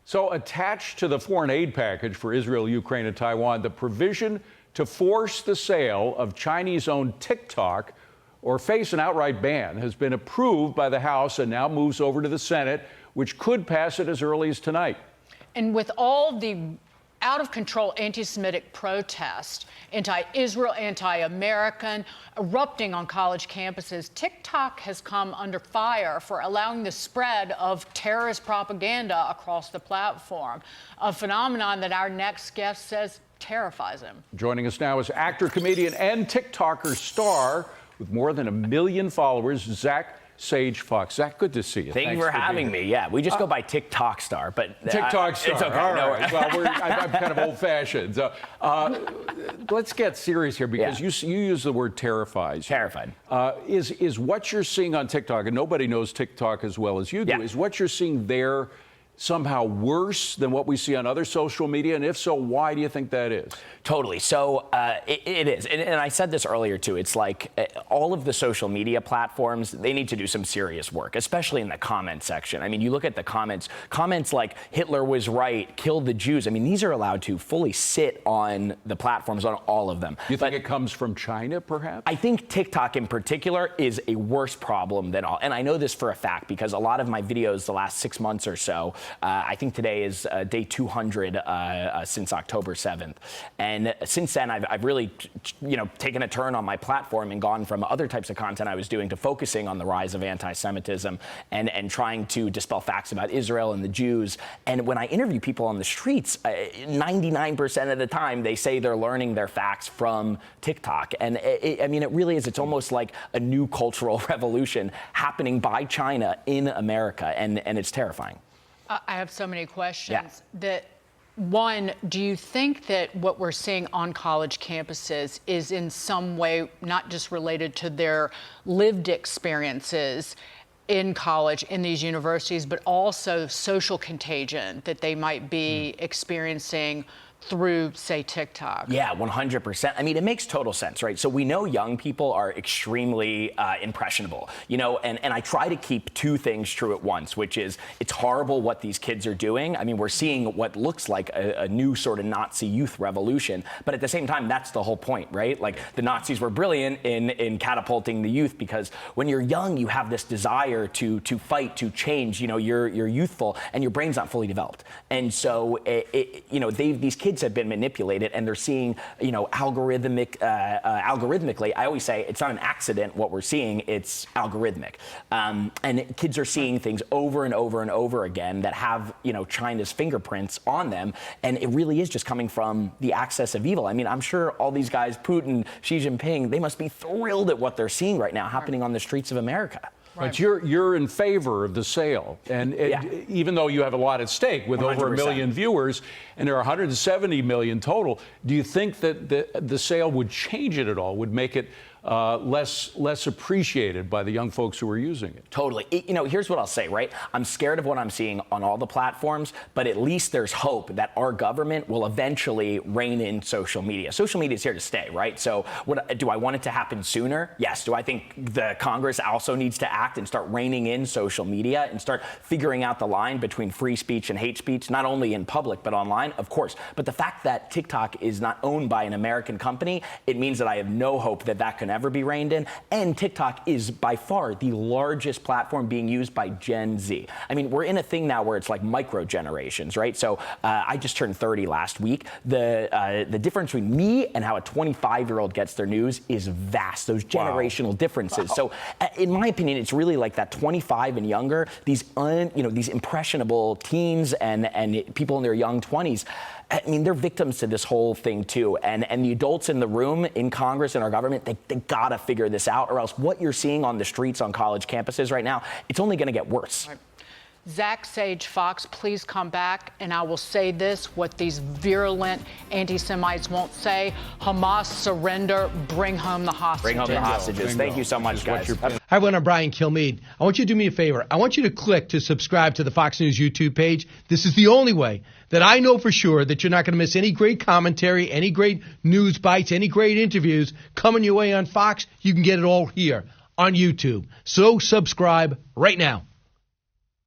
So attached to the foreign aid package for Israel, Ukraine, and Taiwan, the provision to force the sale of Chinese-owned TikTok or face an outright ban has been approved by the House and now moves over to the Senate, which could pass it as early as tonight. And with all the out-of-control anti-Semitic protest, anti-Israel, anti-American, erupting on college campuses, TikTok has come under fire for allowing the spread of terrorist propaganda across the platform, a phenomenon that our next guest says terrifies him. Joining us now is actor, comedian, and TikToker star with more than 1 million followers, Zach Sage Fox. Zach, good to see you. Thank you for having me. Yeah, we just go by TikTok star, but TikTok star. It's okay. All No right. Well, I'm kind of old-fashioned. Let's get serious here because you use the word terrifies. Terrified. Is what you're seeing on TikTok, and nobody knows TikTok as well as you do, is what you're seeing there somehow worse than what we see on other social media? And if so, why do you think that is? Totally. So it is. And I said this earlier, too. It's like all of the social media platforms, they need to do some serious work, especially in the comment section. I mean, you look at the comments like Hitler was right, kill the Jews. I mean, these are allowed to fully sit on the platforms, on all of them. You think it comes from China, perhaps? I think TikTok in particular is a worse problem than all. And I know this for a fact because a lot of my videos the last 6 months or so, I think today is day 200 since October 7th. And since then, I've really, taken a turn on my platform and gone from other types of content I was doing to focusing on the rise of anti-Semitism and trying to dispel facts about Israel and the Jews. And when I interview people on the streets, 99% of the time, they say they're learning their facts from TikTok. And it really is. It's almost like a new cultural revolution happening by China in America. And it's terrifying. I have so many questions. One, do you think that what we're seeing on college campuses is in some way not just related to their lived experiences in college, in these universities, but also social contagion that they might be experiencing through, say, TikTok? Yeah, 100%. I mean, it makes total sense, right? So we know young people are extremely impressionable, and I try to keep two things true at once, which is it's horrible what these kids are doing. I mean, we're seeing what looks like a new sort of Nazi youth revolution, but at the same time, that's the whole point, right? Like the Nazis were brilliant in catapulting the youth because when you're young, you have this desire to fight, to change, you're youthful and your brain's not fully developed. And so, these kids have been manipulated and they're seeing, algorithmically, I always say it's not an accident what we're seeing, it's algorithmic. And kids are seeing things over and over and over again that have, China's fingerprints on them. And it really is just coming from the access of evil. I mean, I'm sure all these guys, Putin, Xi Jinping, they must be thrilled at what they're seeing right now happening on the streets of America. But you're in favor of the sale, and even though you have a lot at stake with 100%. Over 1 million viewers, and there are 170 million total, do you think that the sale would change it at all, would make it less appreciated by the young folks who are using it? Totally. Here's what I'll say, right? I'm scared of what I'm seeing on all the platforms, but at least there's hope that our government will eventually rein in social media. Social media is here to stay, right? So do I want it to happen sooner? Yes. Do I think the Congress also needs to act and start reining in social media and start figuring out the line between free speech and hate speech, not only in public, but online? Of course. But the fact that TikTok is not owned by an American company, it means that I have no hope that can ever be reined in. And TikTok is by far the largest platform being used by Gen Z. I mean, we're in a thing now where it's like micro generations, right? So I just turned 30 last week. The difference between me and how a 25-year-old gets their news is vast. Those generational differences. So in my opinion, it's really like that 25 and younger, these impressionable teens and people in their young 20s. I mean, they're victims to this whole thing, too. And the adults in the room, in Congress, in our government, they got to figure this out, or else what you're seeing on the streets on college campuses right now, it's only going to get worse. Right. Zach Sage Fox, please come back, and I will say this, what these virulent anti-Semites won't say: Hamas, surrender, bring home the hostages. Bring home the hostages. Bingo. Thank you so much, guys. Hi, everyone. I'm Brian Kilmeade. I want you to do me a favor. I want you to click to subscribe to the Fox News YouTube page. This is the only way that I know for sure that you're not going to miss any great commentary, any great news bites, any great interviews coming your way on Fox. You can get it all here on YouTube. So subscribe right now.